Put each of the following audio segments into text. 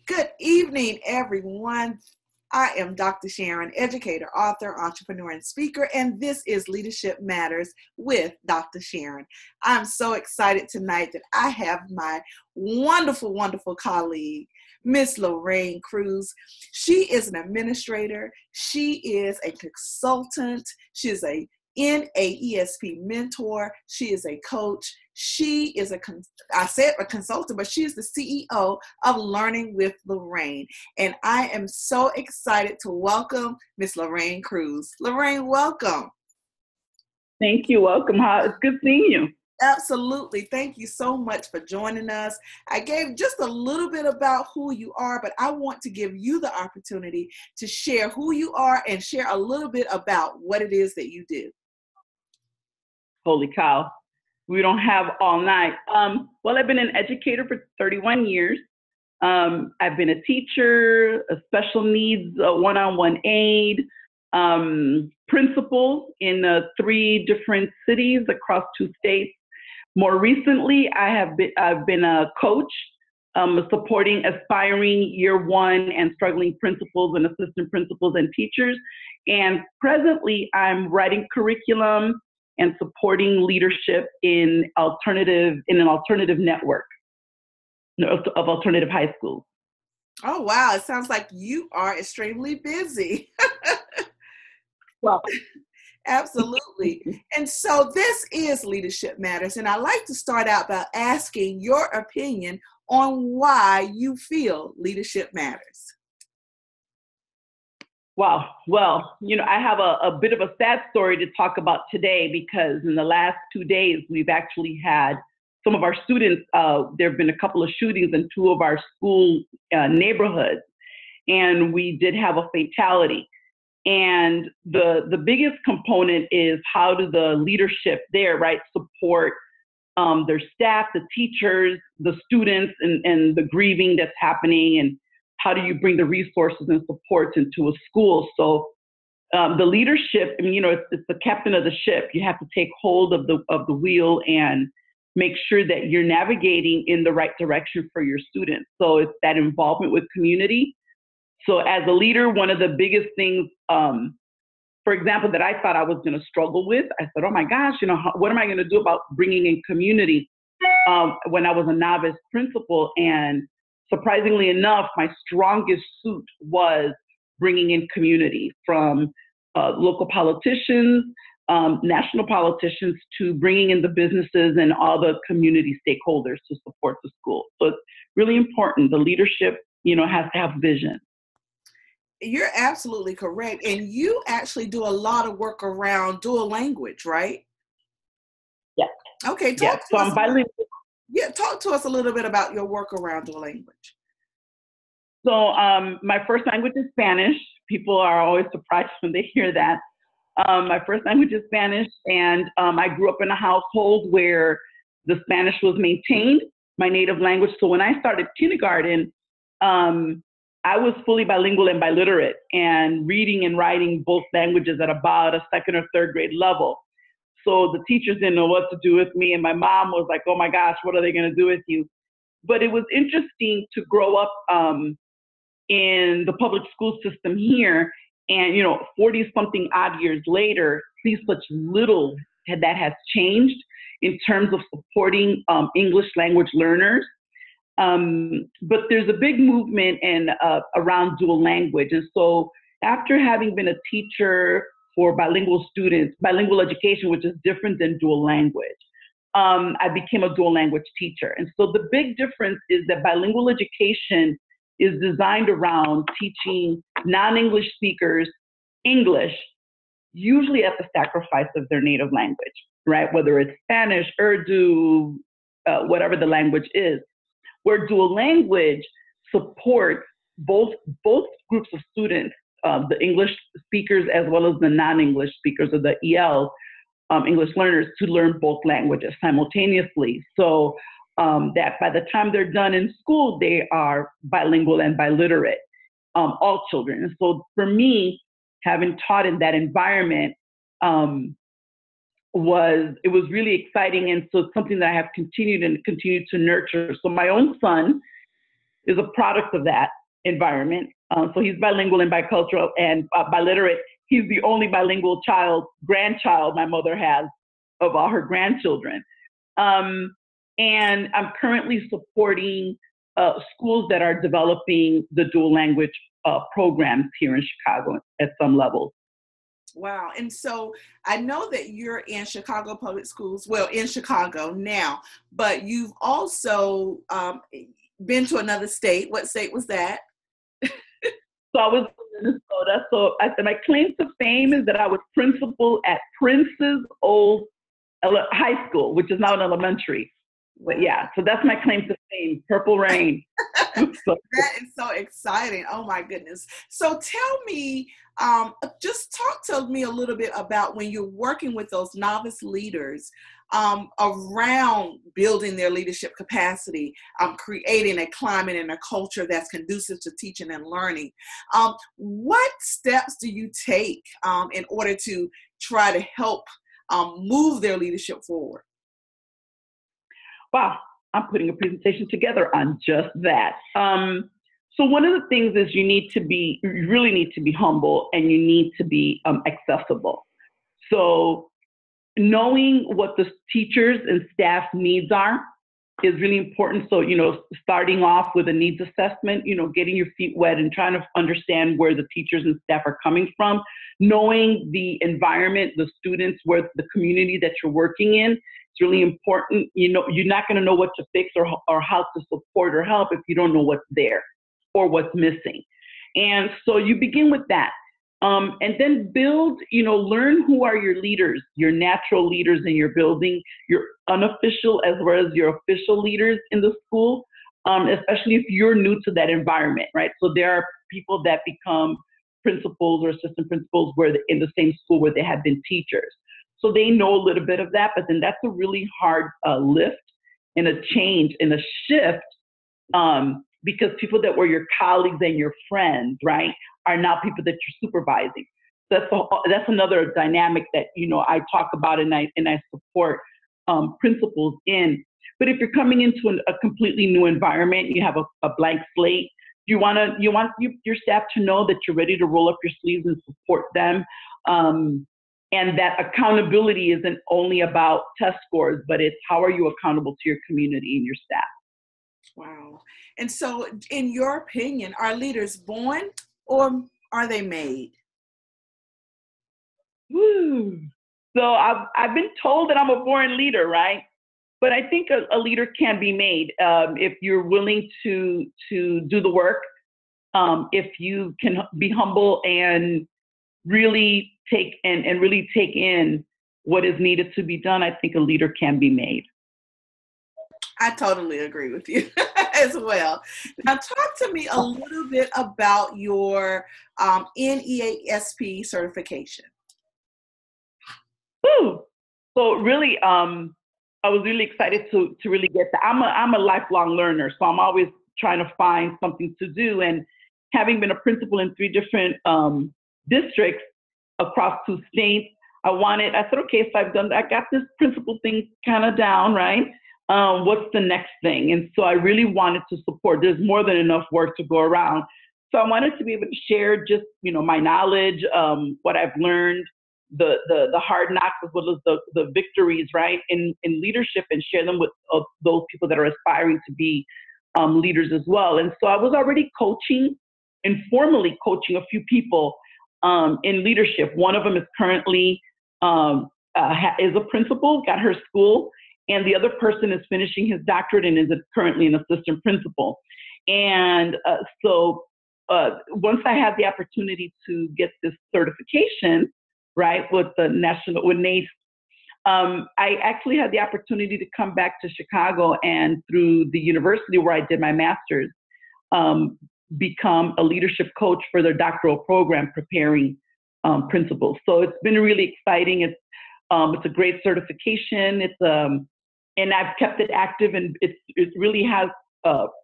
Good evening, everyone. I am Dr. Sharon, educator, author, entrepreneur, and speaker, and this is Leadership Matters with Dr. Sharon. I'm so excited tonight that I have my wonderful colleague, Miss Lorraine Cruz. She is an administrator. She is a consultant. She is a NAESP mentor. She is a coach. She is I said a consultant, but she is the CEO of Learning with Lorraine. And I am so excited to welcome Miss Lorraine Cruz. Lorraine, welcome. Thank you. Welcome. It's good seeing you. Absolutely. Thank you so much for joining us. I gave just a little bit about who you are, but I want to give you the opportunity to share who you are and share a little bit about what it is that you do. Holy cow. We don't have all night. Well, I've been an educator for 31 years. I've been a teacher, a special needs, one-on-one aide, principal in 3 different cities across 2 states. More recently, I've been a coach, supporting aspiring year 1 and struggling principals and assistant principals and teachers. And presently, I'm writing curriculum and supporting leadership in an alternative network of alternative high schools. Oh, wow. It sounds like you are extremely busy. Well, absolutely. And so this is Leadership Matters. And I like to start out by asking your opinion on why you feel leadership matters. Wow. Well, I have a bit of a sad story to talk about today, because in the last 2 days, we've actually had some of our students, there have been a couple of shootings in 2 of our school neighborhoods, and we did have a fatality. And the biggest component is, how do the leadership there, right, support their staff, the teachers, the students, and the grieving that's happening, and how do you bring the resources and supports into a school? So the leadership, it's the captain of the ship. You have to take hold of the wheel and make sure that you're navigating in the right direction for your students. So it's that involvement with community. So as a leader, one of the biggest things, for example, that I thought I was going to struggle with, I said, oh my gosh, what am I going to do about bringing in community when I was a novice principal? And surprisingly enough, my strongest suit was bringing in community, from local politicians, national politicians, to bringing in the businesses and all the community stakeholders to support the school. So it's really important. The leadership, has to have vision. You're absolutely correct. And you actually do a lot of work around dual language, right? Yeah. Okay. So I'm bilingual. Yeah, talk to us a little bit about your work around dual language. So my first language is Spanish. People are always surprised when they hear that. My first language is Spanish, and I grew up in a household where the Spanish was maintained, my native language. So when I started kindergarten, I was fully bilingual and biliterate, and reading and writing both languages at about a 2nd or 3rd grade level. So the teachers didn't know what to do with me, and my mom was like, oh my gosh, what are they going to do with you? But it was interesting to grow up in the public school system here, and 40-something odd years later, see such little that has changed in terms of supporting English language learners. But there's a big movement around dual language. And so after having been a teacher for bilingual students, bilingual education, which is different than dual language, I became a dual language teacher. And so the big difference is that bilingual education is designed around teaching non-English speakers English, usually at the sacrifice of their native language, right? Whether it's Spanish, Urdu, whatever the language is. Where dual language supports both groups of students, the English speakers as well as the non-English speakers, or the ELs, English learners, to learn both languages simultaneously. So that by the time they're done in school, they are bilingual and biliterate, all children. And so for me, having taught in that environment, it was really exciting. And so it's something that I have continued to nurture. So my own son is a product of that environment. So he's bilingual and bicultural and biliterate. He's the only bilingual grandchild my mother has of all her grandchildren. And I'm currently supporting schools that are developing the dual language programs here in Chicago at some levels. Wow. And so I know that you're in Chicago Public Schools, well, in Chicago now, but you've also been to another state. What state was that? So I was in Minnesota. So my claim to fame is that I was principal at Prince's Old High School, which is now an elementary. But yeah, so that's my claim to fame, Purple Rain. So. That is so exciting. Oh my goodness. So tell me, just talk to me a little bit about when you're working with those novice leaders around building their leadership capacity, creating a climate and a culture that's conducive to teaching and learning. What steps do you take in order to try to help move their leadership forward? Wow, I'm putting a presentation together on just that. So one of the things is you really need to be humble, and you need to be accessible. So knowing what the teachers and staff needs are is really important. So, starting off with a needs assessment, getting your feet wet and trying to understand where the teachers and staff are coming from, knowing the environment, the students, where the community that you're working in. It's really important. You're not going to know what to fix or how to support or help if you don't know what's there or what's missing. And so you begin with that. And then build, learn who are your leaders, your natural leaders in your building, your unofficial as well as your official leaders in the school, especially if you're new to that environment, right? So there are people that become principals or assistant principals in the same school where they have been teachers. So they know a little bit of that, but then that's a really hard lift and a change and a shift because people that were your colleagues and your friends, right, are now people that you're supervising. That's another dynamic that, I talk about and I support principals in. But if you're coming into a completely new environment, you have a blank slate, you want your staff to know that you're ready to roll up your sleeves and support them. And that accountability isn't only about test scores, but it's how are you accountable to your community and your staff. Wow. And so in your opinion, are leaders born or are they made? Woo. So I've been told that I'm a born leader, right? But I think a leader can be made if you're willing to do the work, if you can be humble and really take in what is needed to be done. I think a leader can be made. I totally agree with you as well. Now, talk to me a little bit about your NEASP certification. Woo. So really, I was really excited to really get that. I'm a lifelong learner, so I'm always trying to find something to do. And having been a principal in 3 different districts across 2 states, I said, okay, so I got this principal thing kind of down, right? What's the next thing? And so I really wanted to support. There's more than enough work to go around. So I wanted to be able to share just, my knowledge, what I've learned, the hard knocks as well as the victories, right, in leadership, and share them with those people that are aspiring to be leaders as well. And so I was already informally coaching a few people in leadership. One of them is currently is a principal, got her school, and the other person is finishing his doctorate and is currently an assistant principal. And so once I had the opportunity to get this certification, right, with NACE, I actually had the opportunity to come back to Chicago and through the university where I did my master's, become a leadership coach for their doctoral program, preparing principals. So it's been really exciting. It's a great certification. And I've kept it active, and it really has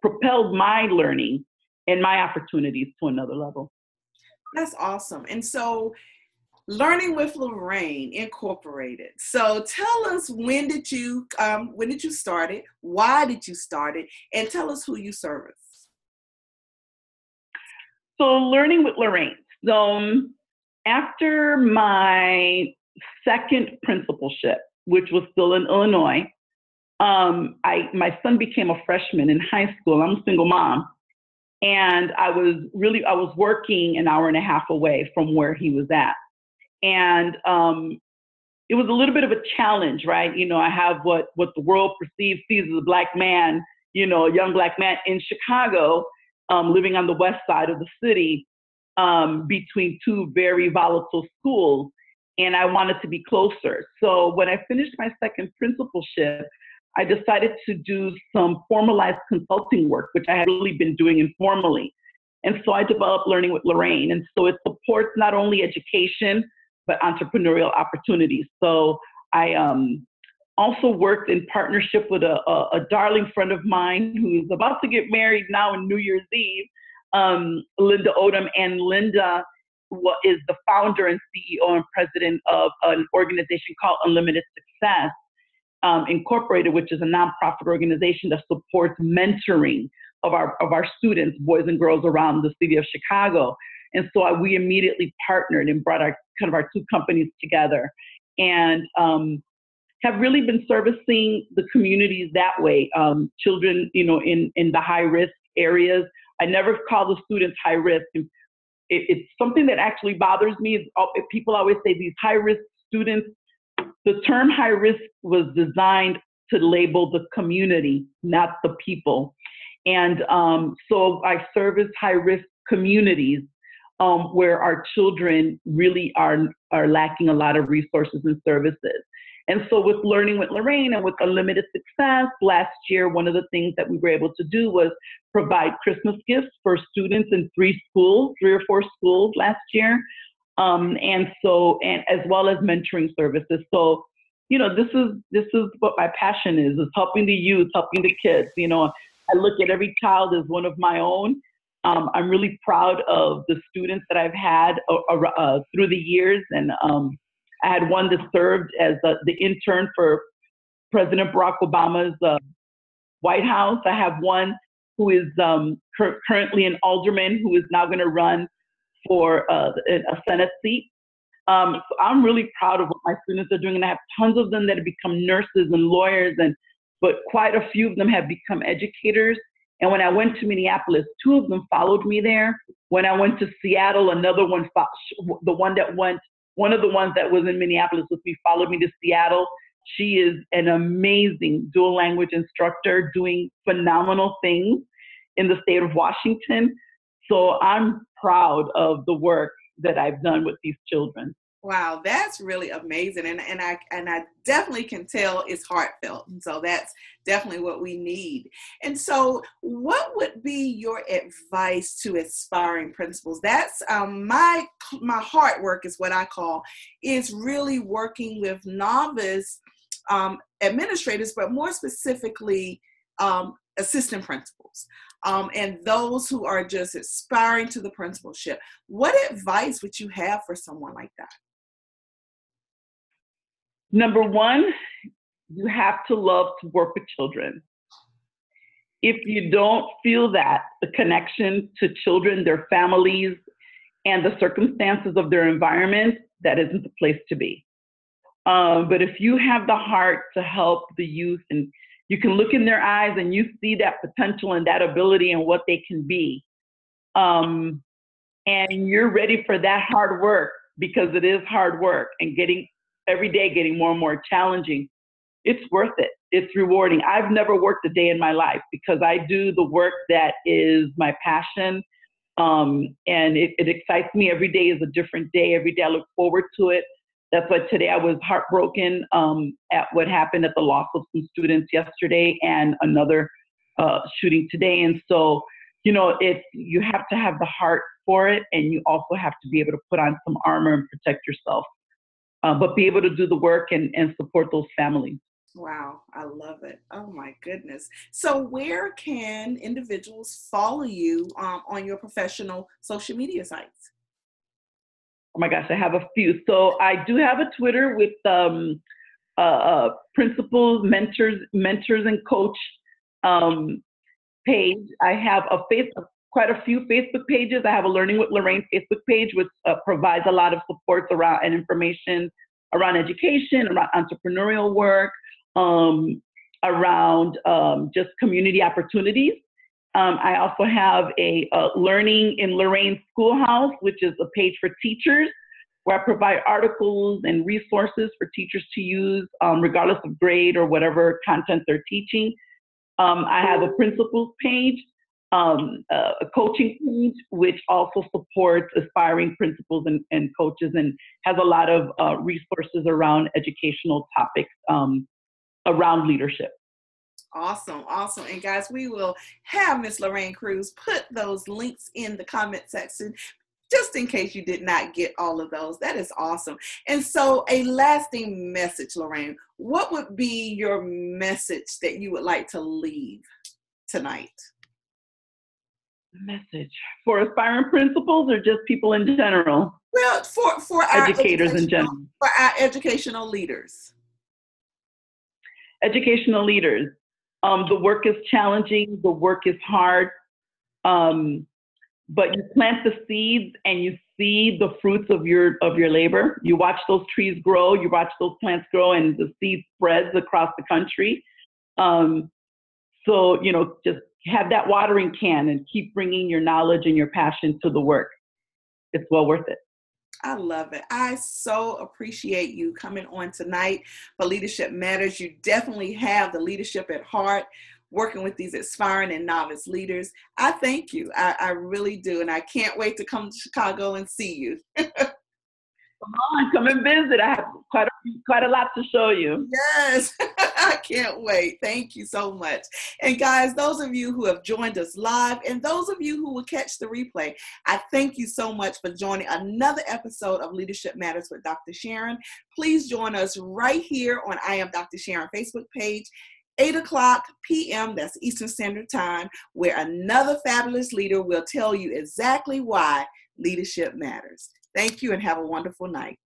propelled my learning and my opportunities to another level. That's awesome. And so Learning with Lorraine Incorporated. So tell us, when did you start it? Why did you start it? And tell us who you service. So learning with Lorraine. So after my second principalship, which was still in Illinois, my son became a freshman in high school. I'm a single mom. And I was working an hour and a half away from where he was at. And it was a little bit of a challenge, right? You know, I have what the world sees as a black man, you know, a young black man in Chicago, living on the west side of the city, between two very volatile schools. And I wanted to be closer. So when I finished my second principalship, I decided to do some formalized consulting work, which I had really been doing informally. And so I developed Learning with Lorraine. And so it supports not only education, but entrepreneurial opportunities. So I also worked in partnership with a darling friend of mine who's about to get married now on New Year's Eve, Linda Odom. And Linda is the founder and CEO and president of an organization called Unlimited Success Incorporated, which is a nonprofit organization that supports mentoring of our students, boys and girls around the city of Chicago. And so we immediately partnered and brought our two companies together, and have really been servicing the communities that way. Children, you know, in the high risk areas. I never call the students high risk. It's something that actually bothers me. Is people always say these high risk students. The term high risk was designed to label the community, not the people. And so I service high risk communities where our children really are lacking a lot of resources and services. And so with Learning with Lorraine and with Unlimited Success, last year, one of the things that we were able to do was provide Christmas gifts for students in 3 or 4 schools last year. And as well as mentoring services. So, you know, this is what my passion is helping the youth, helping the kids. You know, I look at every child as one of my own. I'm really proud of the students that I've had through the years. And I had one that served as the intern for President Barack Obama's White House. I have one who is currently an alderman who is now going to run for a Senate seat. So I'm really proud of what my students are doing, and I have tons of them that have become nurses and lawyers, but quite a few of them have become educators. And when I went to Minneapolis, 2 of them followed me there. When I went to Seattle, another one, one of the ones that was in Minneapolis with me followed me to Seattle. She is an amazing dual language instructor doing phenomenal things in the state of Washington. So I'm proud of the work that I've done with these children. Wow, that's really amazing. And I definitely can tell it's heartfelt. And so that's definitely what we need. And so what would be your advice to aspiring principals? That's my heart work is what I call, is really working with novice administrators, but more specifically assistant principals. And those who are just aspiring to the principalship. What advice would you have for someone like that? Number 1, you have to love to work with children. If you don't feel that, the connection to children, their families, and the circumstances of their environment, that isn't the place to be. But if you have the heart to help the youth, and you can look in their eyes and you see that potential and that ability and what they can be, and you're ready for that hard work, because it is hard work, and every day getting more and more challenging, it's worth it. It's rewarding. I've never worked a day in my life because I do the work that is my passion. And it excites me. Every day is a different day. Every day I look forward to it. That's why today I was heartbroken at what happened at the loss of some students yesterday and another shooting today. And so, you know, you have to have the heart for it, and you also have to be able to put on some armor and protect yourself. But be able to do the work and support those families. Wow, I love it. Oh my goodness. So where can individuals follow you on your professional social media sites? Oh my gosh, I have a few. So I do have a Twitter with principals, mentors and coach page. I have a quite a few Facebook pages. I have a Learning with Lorraine Facebook page, which provides a lot of supports around and information around education, around entrepreneurial work, around just community opportunities. I also have a Learning in Lorraine Schoolhouse, which is a page for teachers, where I provide articles and resources for teachers to use, regardless of grade or whatever content they're teaching. I have a principals page, a coaching page, which also supports aspiring principals and coaches, and has a lot of resources around educational topics around leadership. Awesome, awesome. And guys, we will have Miss Lorraine Cruz put those links in the comment section, just in case you did not get all of those. That is awesome. And so a lasting message, Lorraine, what would be your message that you would like to leave tonight? Message for aspiring principals or just people in general? Well, for our educators in general. For our educational leaders. Educational leaders. The work is challenging. The work is hard. But you plant the seeds and you see the fruits of your labor. You watch those trees grow, you watch those plants grow, and the seed spreads across the country. So, just have that watering can and keep bringing your knowledge and your passion to the work. It's well worth it. I love it. I so appreciate you coming on tonight for Leadership Matters. You definitely have the leadership at heart, working with these aspiring and novice leaders. I thank you. I really do. And I can't wait to come to Chicago and see you. Come on, come and visit. I have quite a lot to show you. Yes, I can't wait. Thank you so much. And guys, those of you who have joined us live and those of you who will catch the replay, I thank you so much for joining another episode of Leadership Matters with Dr. Sharon. Please join us right here on I Am Dr. Sharon Facebook page, 8:00 p.m. That's Eastern Standard Time, where another fabulous leader will tell you exactly why leadership matters. Thank you and have a wonderful night.